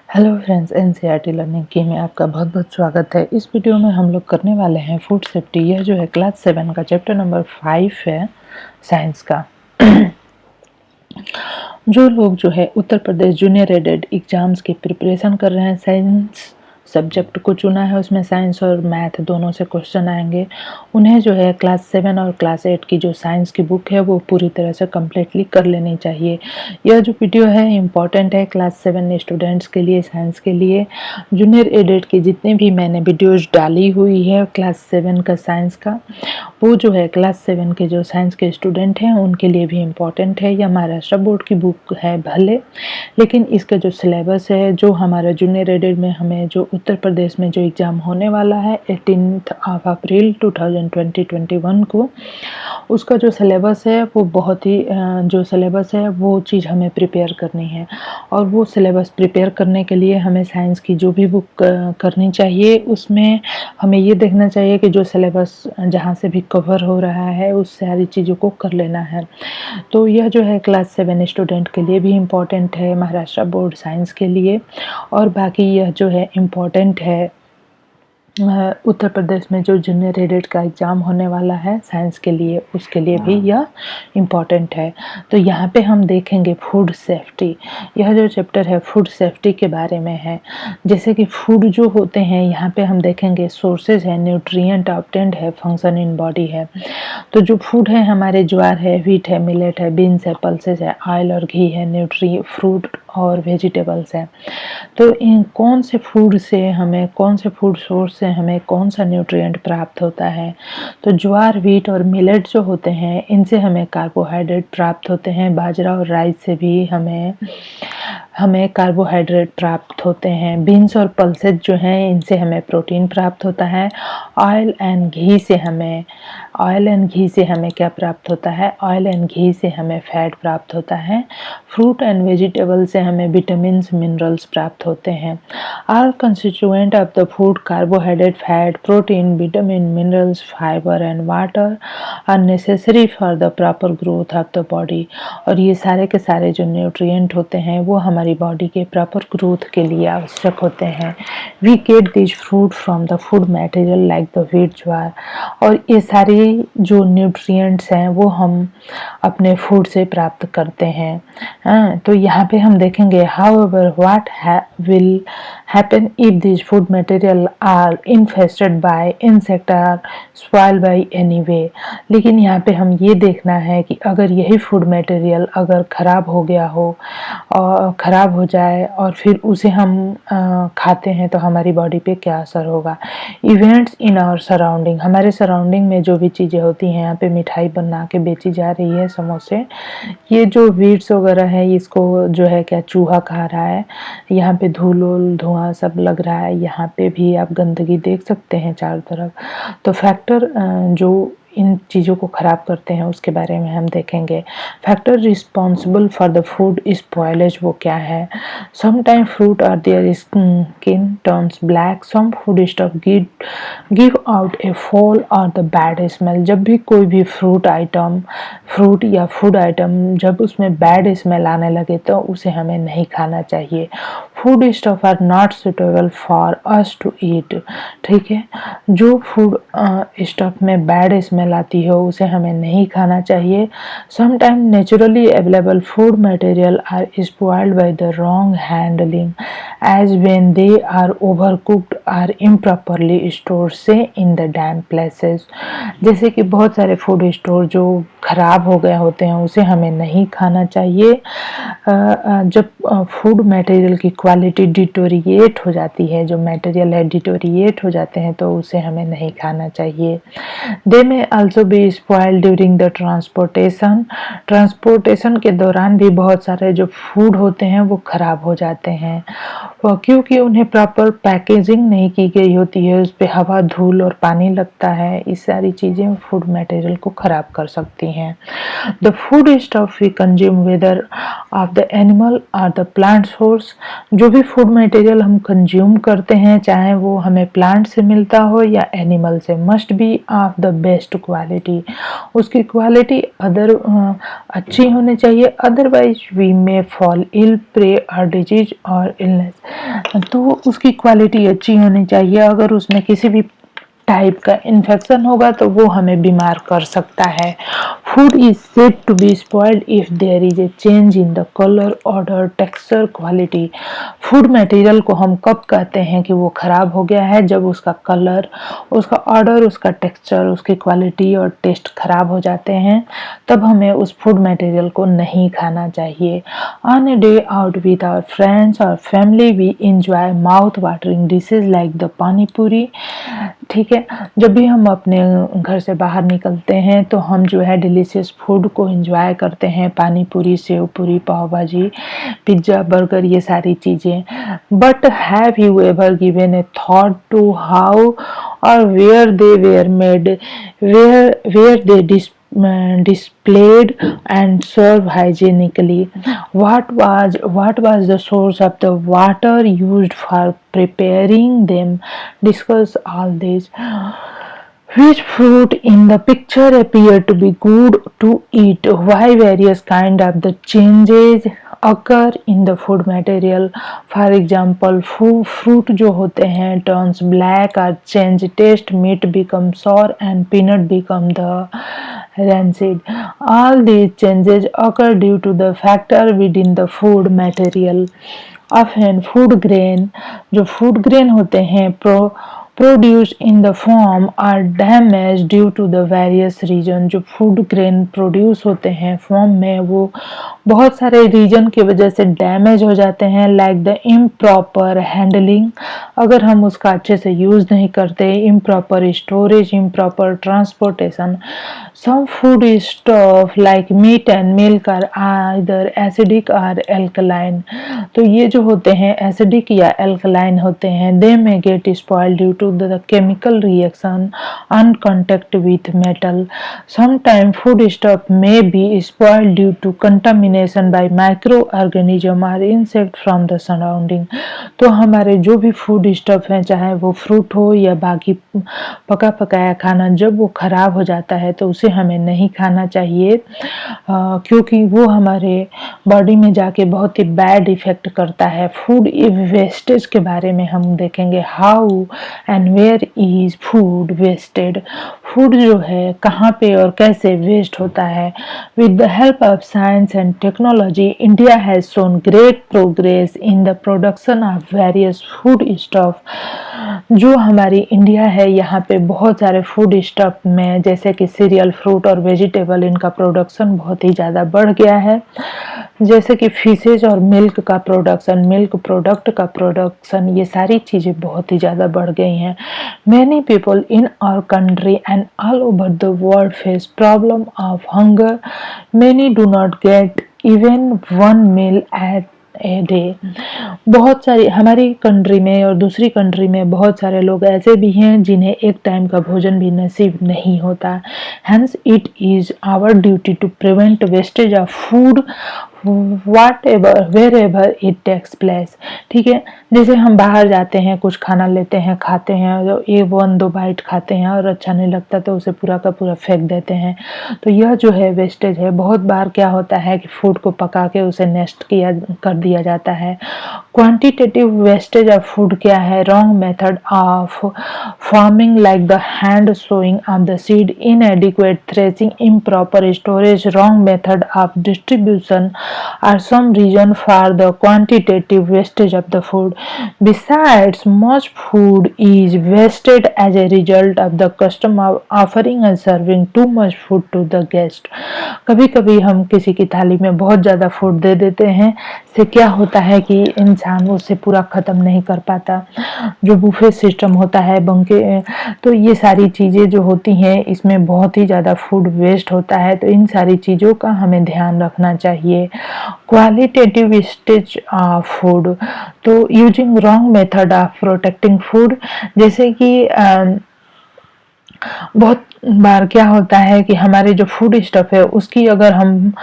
Hello friends, NCERT learning की में आपका बहुत बहुत स्वागत है। इस वीडियो में हम लोग करने वाले हैं फूड सेफ्टी। यह जो है क्लास 7 का चैप्टर नंबर 5 है साइंस का। जो लोग जो है Uttar Pradesh junior added exams की प्रिपरेशन कर रहे हैं, साइंस सब्जेक्ट को चुना है, उसमें साइंस और मैथ दोनों से क्वेश्चन आएंगे। उन्हें जो है क्लास 7 और क्लास 8 की जो साइंस की बुक है वो पूरी तरह से कम्प्लीटली कर लेनी चाहिए। यह जो वीडियो है इम्पॉर्टेंट है क्लास 7 स्टूडेंट्स के लिए, साइंस के लिए। जूनियर एडेड की जितने भी मैंने वीडियोज डाली हुई है क्लास 7 का साइंस का, वो जो है क्लास 7 के जो साइंस के स्टूडेंट हैं उनके लिए भी इम्पॉर्टेंट है। यह महाराष्ट्र बोर्ड की बुक है भले, लेकिन इसका जो सिलेबस है, जो हमारा जूनियर एडेड में हमें जो उत्तर प्रदेश में जो एग्ज़ाम होने वाला है 18 अप्रैल 2021 को, उसका जो सिलेबस है वो बहुत ही जो सिलेबस है वो चीज़ हमें प्रिपेयर करनी है। और वो सिलेबस प्रिपेयर करने के लिए हमें साइंस की जो भी बुक करनी चाहिए, उसमें हमें ये देखना चाहिए कि जो सिलेबस जहाँ से भी कवर हो रहा है उस सारी चीज़ों को कर लेना है। तो यह जो है क्लास 7 स्टूडेंट के लिए भी इम्पॉर्टेंट है, महाराष्ट्र बोर्ड साइंस के लिए, और बाकी यह जो है इम्पॉर्टेंट है उत्तर प्रदेश में जो जूनियर एडेड का एग्ज़ाम होने वाला है साइंस के लिए, उसके लिए भी यह इम्पॉर्टेंट है। तो यहाँ पे हम देखेंगे फूड सेफ्टी। यह जो चैप्टर है फूड सेफ्टी के बारे में है। जैसे कि फूड जो होते हैं, यहाँ पे हम देखेंगे सोर्सेज है, न्यूट्रिएंट ऑब्टेन्ड है, फंक्शन इन बॉडी है। तो जो फूड है हमारे ज्वार है, व्हीट है, मिलेट है, बीन्स है, पल्सेस है, ऑयल और घी है, न्यूट्री फ्रूट और वेजिटेबल्स है। तो इन कौन से फूड से हमें, कौन से फूड सोर्स से हमें कौन सा न्यूट्रिएंट प्राप्त होता है? तो ज्वार, व्हीट और मिलेट जो होते हैं इनसे हमें कार्बोहाइड्रेट प्राप्त होते हैं। बाजरा और राइस से भी हमें कार्बोहाइड्रेट प्राप्त होते हैं। बीन्स और पल्सेस जो हैं इनसे हमें प्रोटीन प्राप्त होता है। ऑयल एंड घी से हमें क्या प्राप्त होता है? ऑयल एंड घी से हमें फैट प्राप्त होता है। फ्रूट एंड वेजिटेबल से हमें विटामिन मिनरल्स प्राप्त होते हैं। All constituent of the food, carbohydrate, fat, protein, vitamin, minerals, fibre and water are necessary for the proper growth of the body. और ये सारे के सारे जो न्यूट्रिएंट होते हैं वो हमारी बॉडी के प्रॉपर ग्रोथ के लिए आवश्यक होते हैं। We get this food from the food material like the wheat, jowar. और ये सारे जो न्यूट्रिएंट्स हैं वो हम अपने फूड से प्राप्त करते हैं। तो यहाँ पे हम देखेंगे however what will happen if these food material are infested by insect or spoiled by any way। लेकिन यहाँ पे हम ये देखना है कि अगर यही फूड मटेरियल अगर ख़राब हो गया हो और ख़राब हो जाए और फिर उसे हम खाते हैं तो हमारी बॉडी पे क्या असर होगा। इवेंट्स इन आवर सराउंडिंग, हमारे सराउंडिंग में जो भी चीज़ें होती हैं, यहाँ पे मिठाई बना के बेची जा रही है, समोसे, ये जो वीट्स वगैरह है इसको जो है क्या चूहा खा रहा है। यहाँ पे धुआं सब लग रहा है। यहाँ पे भी आप गंदगी देख सकते हैं चारों तरफ। तो फैक्टर जो इन चीज़ों को ख़राब करते हैं उसके बारे में हम देखेंगे। Factor responsible for the food spoilage वो क्या है? Sometime fruit or their skin turns black, some food stuff give out a foul or the bad smell. जब भी कोई भी फ्रूट या फूड आइटम जब उसमें बैड स्मेल आने लगे तो उसे हमें नहीं खाना चाहिए। Food stuff are not suitable for us to eat. ठीक है, जो फूड स्टफ में बैड स्मेल आती हो उसे हमें नहीं खाना चाहिए। Sometime naturally available food material are spoiled by the wrong handling as when they are overcooked or improperly store से इन द डैम्प प्लेसेस। जैसे कि बहुत सारे फूड स्टोर जो ख़राब हो गए होते हैं उसे हमें नहीं खाना चाहिए। जब फूड मटेरियल की क्वालिटी डिटोरिएट हो जाती है, जो मटेरियल है डिटोरिएट हो जाते हैं, तो उसे हमें नहीं खाना चाहिए। दे में also be spoiled during the transportation के दौरान भी बहुत सारे जो फूड होते हैं वो ख़राब हो जाते हैं क्योंकि उन्हें प्रॉपर पैकेजिंग नहीं की गई होती है। उस पर हवा, धूल और पानी लगता है। इस सारी चीज़ें फूड मटेरियल को ख़राब कर सकती हैं। The food stuff we consume whether of the animal or the plant source, जो भी फूड मटेरियल हम कंज्यूम करते हैं चाहे वो हमें प्लांट से मिलता हो या एनिमल से, must be of the best quality. उसकी क्वालिटी अच्छी होनी चाहिए, otherwise we may fall ill, prey or disease or illness. तो उसकी क्वालिटी अच्छी होनी चाहिए। अगर उसमें किसी भी टाइप का इन्फेक्शन होगा तो वो हमें बीमार कर सकता है। Food is said to be spoiled if there is a change in the colour, odour, texture, quality. Food material को हम कब कहते हैं कि वो खराब हो गया है? जब उसका कलर, उसका ऑर्डर, उसका टेक्सचर, उसकी क्वालिटी और टेस्ट खराब हो जाते हैं, तब हमें उस फूड मटेरियल को नहीं खाना चाहिए। On a day out with our friends और family we enjoy mouth watering dishes like the pani puri. ठीक है, जब भी हम अपने घर से बाहर निकलते हैं तो हम जो है डिलीशियस फूड को एंजॉय करते हैं, पानी पूरी, सेव पूरी, पाव भाजी, पिज्ज़ा, बर्गर, ये सारी चीज़ें। But have you ever given a thought to how और where they were made, where they displayed and served hygienically? What was the source of the water used for preparing them? Discuss all this. Which fruit in the picture appear to be good to eat? Why various kind of the changes occur in the food material? For example, fruit जो होते हैं turns black or change taste, meat become sour and peanut become the rancid. All these changes occur due to the factor within the food material. Often food grain, जो food grain होते हैं produced in the form are damaged due to the various reason। जो food grain produce होते हैं form में, वो बहुत सारे रीजन की वजह से डैमेज हो जाते हैं। लाइक द इम्प्रॉपर हैंडलिंग, अगर हम उसका अच्छे से यूज़ नहीं करते, improper storage, improper transportation. Some food stuff like meat and milk are either acidic or alkaline. तो ये जो होते हैं एसिडिक या एल्कलाइन होते हैं। They may get spoiled due to the chemical reaction on contact with metal. Sometimes food stuff may be spoiled due to contamination by microorganism or insect from the surrounding। तो हमारे जो भी food stuff हैं, चाहे वो fruit हो या बाकी पका पकाया खाना, जब वो खराब हो जाता है तो उसे हमें नहीं खाना चाहिए, क्योंकि वो हमारे बॉडी में जाके बहुत ही बैड इफेक्ट करता है। फूड वेस्टेज के बारे में हम देखेंगे, how and where is food wasted. Food जो है कहाँ पे और कैसे वेस्ट होता है। With the help of science and technology, India has shown great progress in the production of various food stuff. जो हमारी इंडिया है, यहाँ पे बहुत सारे फूड स्टफ में जैसे कि सीरियल, फ्रूट और वेजिटेबल, इनका प्रोडक्शन बहुत ही ज़्यादा बढ़ गया है। जैसे कि फिशेज और मिल्क का प्रोडक्शन, मिल्क प्रोडक्ट का प्रोडक्शन, ये सारी चीज़ें बहुत ही ज़्यादा बढ़ गई हैं। Many people in our country and all over the world face problem of hunger. Many do not get even one meal at a day. बहुत सारी हमारी कंट्री में और दूसरी कंट्री में बहुत सारे लोग ऐसे भी हैं जिन्हें एक टाइम का भोजन भी नसीब नहीं होता। Hence it is our duty to prevent wastage of food whatever wherever it takes place। ठीक है, जैसे हम बाहर जाते हैं, कुछ खाना लेते हैं, खाते हैं, तो ये 1-2 बाइट खाते हैं और अच्छा नहीं लगता तो उसे पूरा का पूरा फेंक देते हैं। तो यह जो है वेस्टेज है। बहुत बार क्या होता है कि फूड को पका के उसे नेस्ट कर दिया जाता है। क्वांटिटेटिव वेस्टेज ऑफ फूड क्या है? Wrong method of farming like the hand sowing of the seed, inadequate threshing, improper storage, wrong method of distribution are some reason for the quantitative wastage of the food. Besides, much food is wasted as a result of the custom of offering and serving too much food to the guest। कभी कभी हम किसी की थाली में बहुत ज़्यादा food दे देते हैं, से क्या होता है कि इंसान उसे पूरा ख़त्म नहीं कर पाता। जो बुफे सिस्टम होता है बंके, तो ये सारी चीज़ें जो होती हैं इसमें बहुत ही ज़्यादा फूड वेस्ट होता है। तो इन सारी चीज़ों का हमें ध्यान रखना चाहिए। क्वालिटेटिव वेस्टेज ऑफ फूड, तो using wrong method of protecting food, जैसे कि बहुत बार क्या होता है कि हमारे जो फूड स्टफ है उसकी अगर हम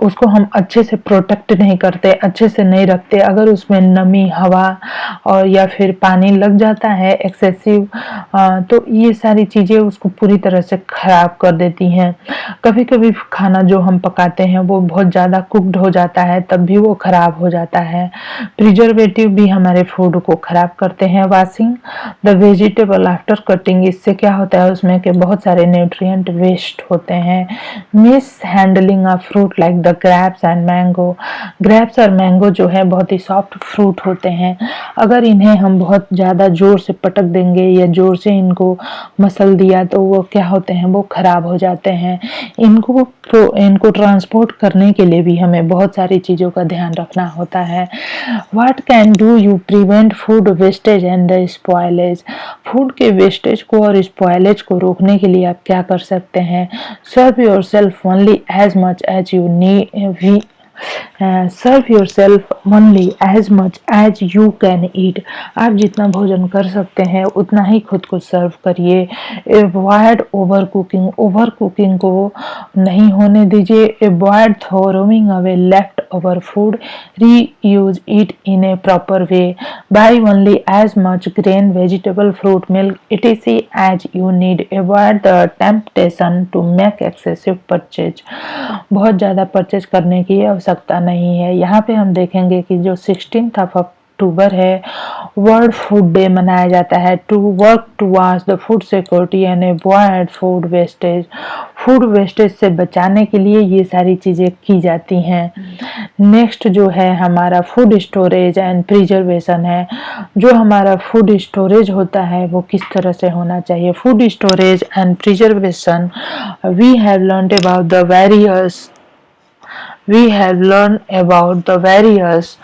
उसको हम अच्छे से प्रोटेक्ट नहीं करते, अच्छे से नहीं रखते, अगर उसमें नमी, हवा और या फिर पानी लग जाता है एक्सेसिव, तो ये सारी चीज़ें उसको पूरी तरह से ख़राब कर देती हैं। कभी-कभी खाना जो हम पकाते हैं वो बहुत ज़्यादा कुक्ड हो जाता है, तब भी वो ख़राब हो जाता है। प्रिजर्वेटिव भी हमारे फूड को ख़राब करते हैं। Washing the vegetable after cutting, इससे क्या होता है उसमें कि बहुत सारे न्यूट्रिएंट वेस्ट होते हैं। Miss handling of fruit like the grapes and mango, grapes और मैंगो जो है बहुत ही सॉफ्ट फ्रूट होते हैं, अगर इन्हें हम बहुत ज़्यादा ज़ोर से पटक देंगे या ज़ोर से इनको मसल दिया तो वो क्या होते हैं, वो ख़राब हो जाते हैं। इनको ट्रांसपोर्ट करने के लिए भी हमें बहुत सारी चीज़ों का ध्यान रखना होता है। What can do you prevent food wastage and the spoilage, food के वेस्टेज को और स्पॉयलेज को रोकने के लिए आप क्या कर सकते हैं। Serve yourself only as much as you need, serve yourself only as much as you can eat, आप जितना भोजन कर सकते हैं उतना ही खुद को सर्व करिए। Avoid overcooking, overcooking को नहीं होने दीजिए। Avoid throwing away leftover food, reuse it in a proper way. Buy only as much grain, vegetable, fruit, milk etc as you need. Avoid the temptation to make excessive purchase, बहुत ज़्यादा purchase करने की आवश्यकता नहीं है। यहाँ पे हम देखेंगे कि जो 16 अक्टूबर है वर्ल्ड फूड डे मनाया जाता है to work towards the food security and avoid food wastage, food wastage से बचाने के लिए ये सारी चीज़ें की जाती हैं। नेक्स्ट जो है हमारा फूड स्टोरेज एंड प्रिजर्वेशन है। जो हमारा फूड स्टोरेज होता है वो किस तरह से होना चाहिए। Food storage and preservation, we have learned about the various we have learned about the various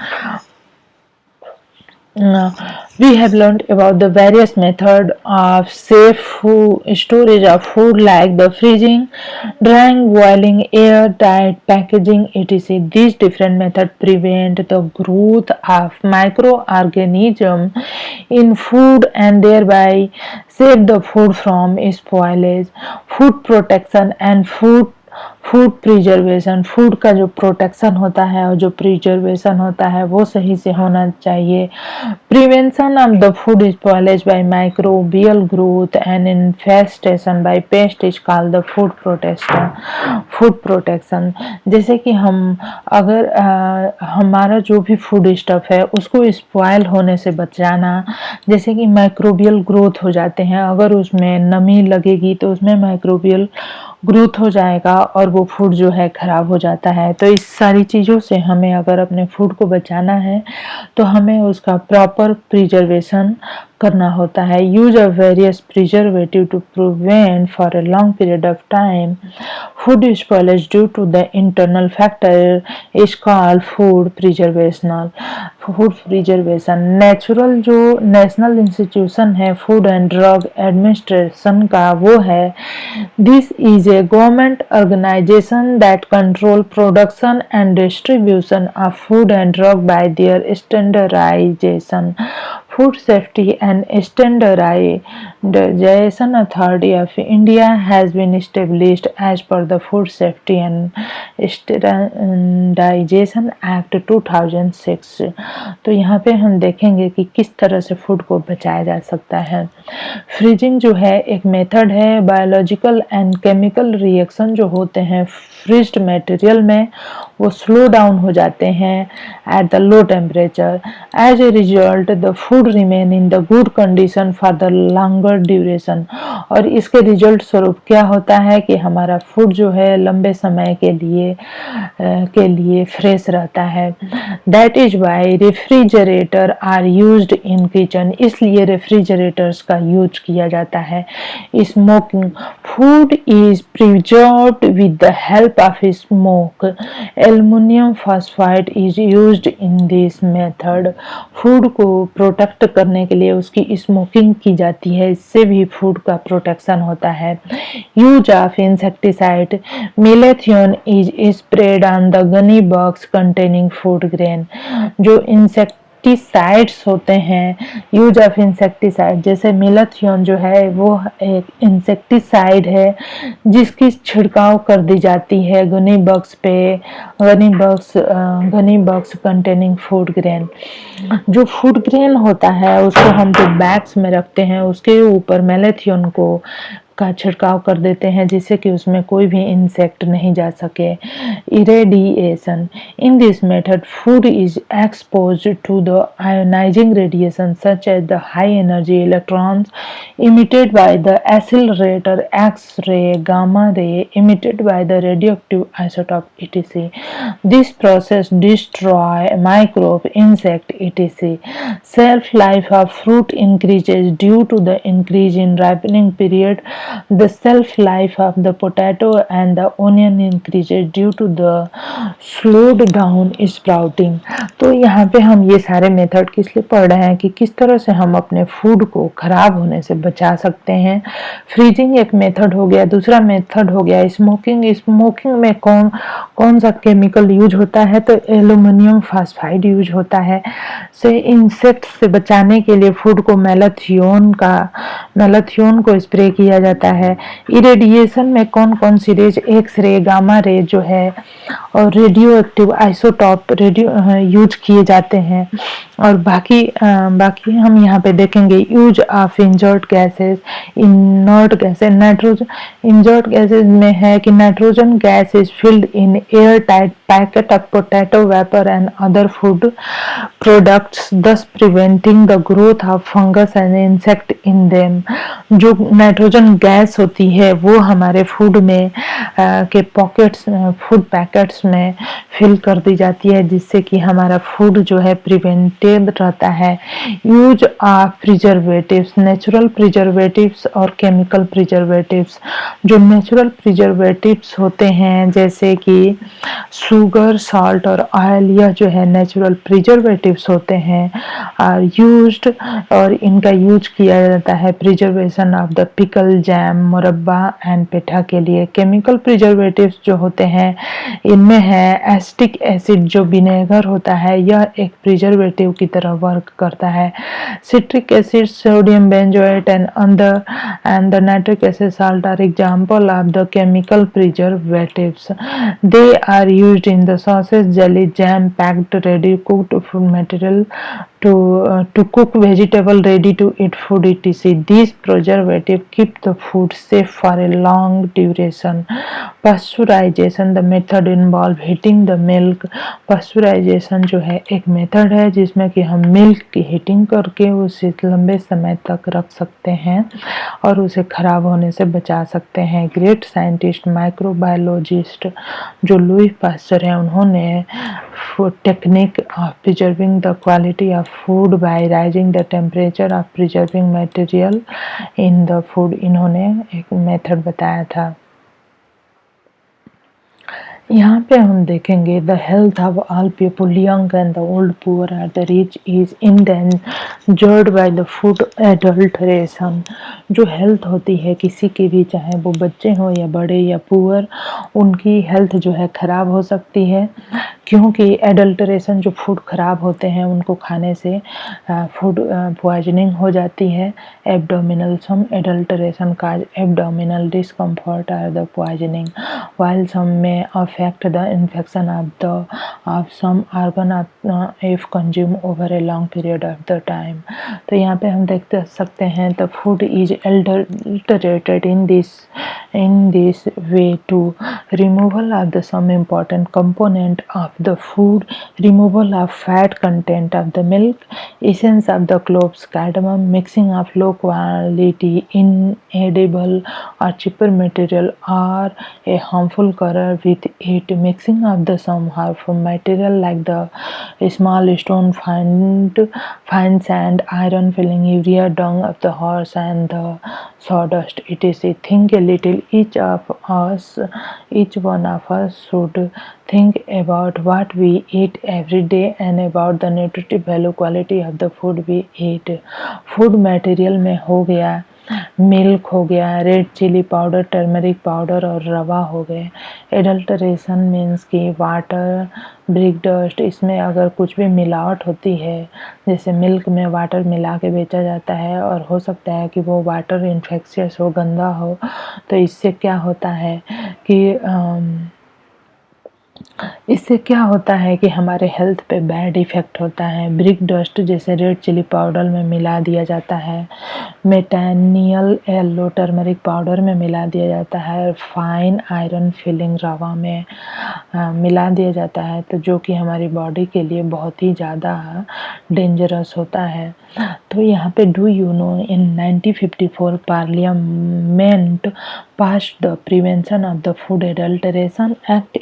we have learned about the various method of safe food storage of food like the freezing, drying, boiling, airtight packaging etc. These different methods prevent the growth of microorganisms in food and thereby save the food from spoilage. Food protection and food preservation, food का जो protection होता है और जो preservation होता है वो सही से होना चाहिए। Prevention of the food spoilage by microbial growth and infestation by pest is called the food protection. Food protection जैसे कि हम अगर हमारा जो भी फूड स्टफ है उसको स्पॉयल होने से बचाना, जैसे कि माइक्रोबियल ग्रोथ हो जाते हैं, अगर उसमें नमी लगेगी तो उसमें माइक्रोबियल ग्रोथ हो जाएगा और वो फूड जो है ख़राब हो जाता है। तो इस सारी चीज़ों से हमें अगर अपने फूड को बचाना है तो हमें उसका प्रॉपर प्रिजर्वेशन करना होता है। Use of various preservative to prevent for a long period of time food spoilage due to the internal factor is called food preservational. Food preservation natural जो नेशनल इंस्टीट्यूशन है फूड एंड ड्रग एडमिनिस्ट्रेशन का वो है। This is a government organization that control production and distribution of food and drug by their standardization. Food Safety and Standardization Authority of India has been established as per the Food Safety and Standardization Act 2006। तो यहाँ पे हम देखेंगे कि किस तरह से food को बचाया जा सकता है। फ्रीजिंग जो है एक मेथड है, बायोलॉजिकल एंड केमिकल रिएक्शन जो होते हैं फ्रीज्ड मटेरियल में वो स्लो डाउन हो जाते हैं at the low temperature. As a result the food remain in the good condition for the longer duration. और इसके रिजल्ट स्वरूप क्या होता है कि हमारा फूड जो है लंबे समय के लिए फ्रेश रहता है। That is why refrigerator are used in kitchen, इसलिए रेफ्रिजरेटर्स का यूज किया जाता है। Smoking food is preserved with the help of smoke. Aluminium phosphide is used in this method. Food को प्रोटेक्ट करने के लिए उसकी स्मोकिंग की जाती है, इससे भी फूड का प्रोटेक्शन होता है। Use of insecticide malathion is spread on the gunny box containing food grain. जो इंसेक्टिसाइड्स होते हैं, यूज ऑफ इंसेक्टिसाइड, जैसे मेलाथियोन जो है वो एक इंसेक्टिसाइड है जिसकी छिड़काव कर दी जाती है गनी बग्स पे, gunny bags containing food grain. जो फूड ग्रेन होता है उसको हम जो बैग्स में रखते हैं उसके ऊपर मेलाथियोन को का छिड़काव कर देते हैं जिससे कि उसमें कोई भी इंसेक्ट नहीं जा सके। Irradiation, in this method food is exposed to the ionising radiation such as the high energy electrons emitted by the accelerator, X-ray, gamma ray emitted by the radioactive isotope etc. This process destroy microbe, insect etc. Shelf life of fruit increases due to the increase in ripening period. The shelf life of the potato and the onion increases due to the slowed down sprouting. तो यहाँ पे हम ये सारे method किस लिए पढ़ रहे हैं कि किस तरह से हम अपने फूड को खराब होने से बचा सकते हैं। फ्रीजिंग एक मेथड हो गया, दूसरा मेथड हो गया स्मोकिंग। स्मोकिंग में कौन कौन सा केमिकल यूज होता है, तो एल्युमिनियम फास्फाइड यूज होता है। से इंसेक्ट से बचाने के लिए फूड को मेलाथियोन को स्प्रे किया जाता है। इरेडिएशन में कौन कौन सी rays, X ray, gamma ray जो है और रेडियो एक्टिव आइसोटॉप यूज किए जाते हैं। और बाकी हम यहाँ पे देखेंगे use of inert gases, inert gases. Nitrogen inert gases में है कि nitrogen gas is filled in air tight packet of potato wafer and other food products thus preventing the growth of fungus and insect in them. जो nitrogen gas होती है वो हमारे food में के पॉकेट्स, फूड पैकेट्स में fill कर दी जाती है जिससे कि हमारा फूड जो है प्रिवेंटेड रहता है। Use of preservatives, natural preservatives और केमिकल प्रिजर्वेटिव्स। जो नेचुरल प्रिजर्वेटिव्स होते हैं जैसे कि शुगर, सॉल्ट और ऑयल, यह जो है नेचुरल प्रिजर्वेटिव्स होते हैं आर यूज्ड, और इनका यूज किया जाता है preservation of the pickle, jam, मुरब्बा एंड पेठा के लिए। केमिकल प्रिजर्वेटिव्स जो होते हैं इनमें है एसिटिक एसिड, जो विनेगर होता है यह एक प्रिजर्वेटिव की तरह वर्क करता है। Citric acid, sodium benzoate and the nitric acid salt are example of the chemical preservatives. They are used in the sauces, jelly, jam, packed, ready cooked food material to cook vegetable, ready to eat food etc. These preservatives keep the food safe for a long duration. Pasteurization, the method involve heating the milk. Pasteurization जो है एक method है जिसमें कि हम milk की heating करके उसे लंबे समय तक रख सकते हैं और उसे खराब होने से बचा सकते हैं। ग्रेट साइंटिस्ट, माइक्रोबायोलॉजिस्ट जो लुई पास्चर है, उन्होंने technique of preserving the quality of food by rising the temperature of preserving material in the food, इन्होंने एक मेथड बताया था। यहाँ पे हम देखेंगे the health of all people, young and the old, poor and the rich is endangered by the food adulteration. जो health होती है किसी की भी, चाहे वो बच्चे हों या बड़े या पुअर, उनकी हेल्थ जो है खराब हो सकती है क्योंकि एडल्ट्रेशन, जो फूड खराब होते हैं उनको खाने से फूड पॉइजनिंग हो जाती है। एब्डोमिनल, सम एडल्ट्रेशन काज एब्डोमिनल डिस्कम्फर्ट और the poisoning, while some may affect the infection of some organ if consumed over a long period of the time. तो यहाँ पे हम देख सकते हैं the food is adulterated in this way to removal of the some important component of the food, removal of fat content of the milk, essence of the cloves, cardamom, mixing of low quality inedible or cheaper material or a harmful color with it, mixing of the some harmful material like the small stone, fine sand, iron filling, urea, dung of the horse and the sawdust etc. Think a little, each one of us should think about what we eat every day and about the nutritive value quality of the food we eat. Food material में हो गया milk हो गया, red chilli powder, turmeric powder और रवा हो गए। Adulteration means कि वाटर, ब्रिक डस्ट, इसमें अगर कुछ भी मिलावट होती है, जैसे मिल्क में वाटर मिला के बेचा जाता है और हो सकता है कि वो वाटर इन्फेक्शियस हो, गंदा हो, तो इससे क्या होता है कि इससे क्या होता है कि हमारे हेल्थ पे बैड इफ़ेक्ट होता है। ब्रिक डस्ट जैसे रेड चिली पाउडर में मिला दिया जाता है, मेटानियल येलो टर्मरिक पाउडर में मिला दिया जाता है, फाइन आयरन फिलिंग रवा में मिला दिया जाता है, तो जो कि हमारी बॉडी के लिए बहुत ही ज़्यादा डेंजरस होता है। तो यहाँ पे do you know in 1954 parliament passed the Prevention of the Food Adulteration Act.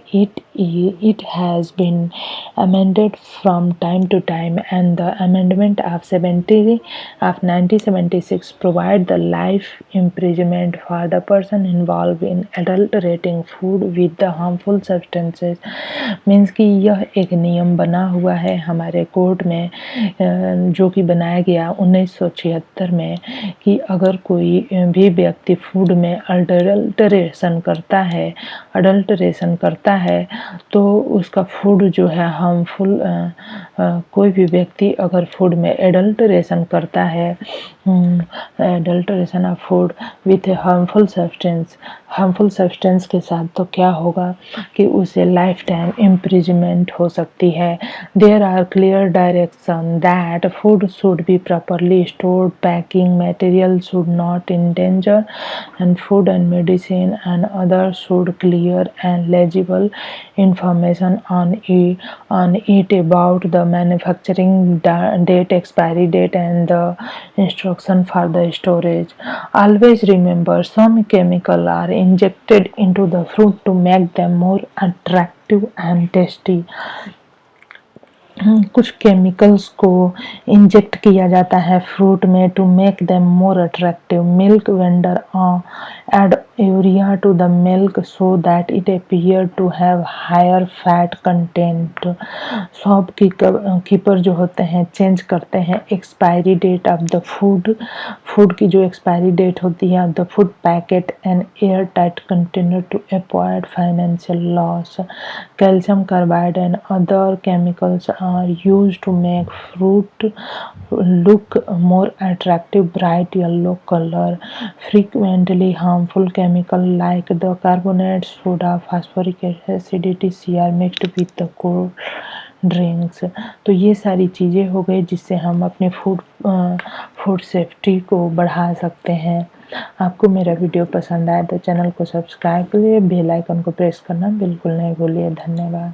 It has been amended from time to time, and the amendment of 1976 provide the life imprisonment for the person involved in adulterating food with the harmful substances. Means कि यह एक नियम बना हुआ है हमारे court में, जो कि बनाया गया 1976 में, कि अगर कोई भी व्यक्ति फूड में अडल्टरेशन करता है तो उसका फूड जो है हार्मफुल, कोई भी व्यक्ति अगर फूड में एडल्टरेशन करता है, adulteration of food with A harmful substance के साथ, तो क्या होगा कि उसे लाइफ टाइम इम्प्रिजमेंट हो सकती है। There are clear direction that food should be properly stored, packing material should not endanger, and food and medicine and others should clear and legible information on it about the manufacturing date, expiry date, and the instruction for the storage. Always remember, some chemical are injected into the fruit to make them more attractive and tasty. कुछ chemicals को inject किया जाता है fruit में to make them more attractive. Milk vendor add urea to the milk so that it appear to have higher fat content. Shopkeeper जो होते हैं change करते हैं expiry date of the food की जो एक्सपायरी डेट होती है of the food packet and airtight container to avoid financial loss. Calcium carbide and other chemicals are used to make fruit look more attractive. Bright yellow color, frequently harmful chemical like the carbonates, soda, phosphoric acid, etc. are mixed with the cold drinks. तो ये सारी चीज़ें हो गई जिससे हम अपने food safety को बढ़ा सकते हैं। आपको मेरा वीडियो पसंद आया तो चैनल को सब्सक्राइब करिए, बेल आइकन को प्रेस करना बिल्कुल नहीं भूलिए। धन्यवाद।